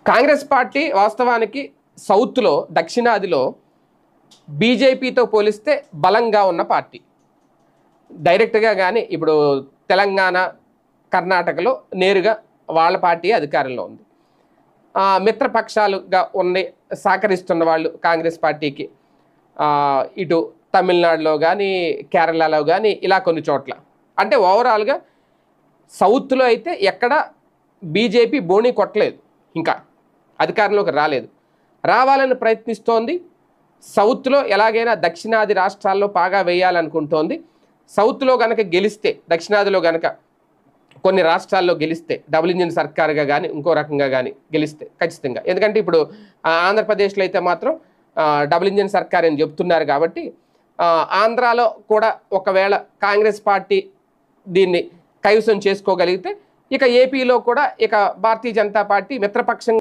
Congress party వాస్తవానికి సౌత్లో దక్షిణాదిలో బీజేపీతో పోలిస్తే బలంగా ఉన్న పార్టీ. డైరెక్ట్గా కానీ ఇప్పుడు తెలంగాణ కర్ణాటకలో నేరుగా వాళ్ళ పార్టీ అధికారంలో ఉంది. మిత్రపక్షాలుగా ఉండి సహకరిస్తున్న వాళ్ళు కాంగ్రెస్ పార్టీకి ఇటు తమిళనాడులో కానీ కేరళలో కానీ ఇలా కొన్ని చోట్ల. అంటే ఓవరాల్గా సౌత్లో అయితే ఎక్కడ బీజేపీ బోణీ కొట్టలేదు, ఇంకా అధికారంలోకి రాలేదు, రావాలని ప్రయత్నిస్తోంది. సౌత్లో ఎలాగైనా దక్షిణాది రాష్ట్రాల్లో పాగా వేయాలనుకుంటోంది. సౌత్లో కనుక గెలిస్తే, దక్షిణాదిలో కనుక కొన్ని రాష్ట్రాల్లో గెలిస్తే, డబుల్ ఇంజిన్ సర్కారుగా కానీ ఇంకో రకంగా కానీ గెలిస్తే ఖచ్చితంగా, ఎందుకంటే ఇప్పుడు ఆంధ్రప్రదేశ్లో అయితే మాత్రం డబుల్ ఇంజిన్ సర్కార్ అని చెప్తున్నారు కాబట్టి ఆంధ్రాలో కూడా ఒకవేళ కాంగ్రెస్ పార్టీ దీన్ని కైవసం చేసుకోగలిగితే ఇక ఏపీలో కూడా ఇక భారతీయ జనతా పార్టీ మిత్రపక్షంగా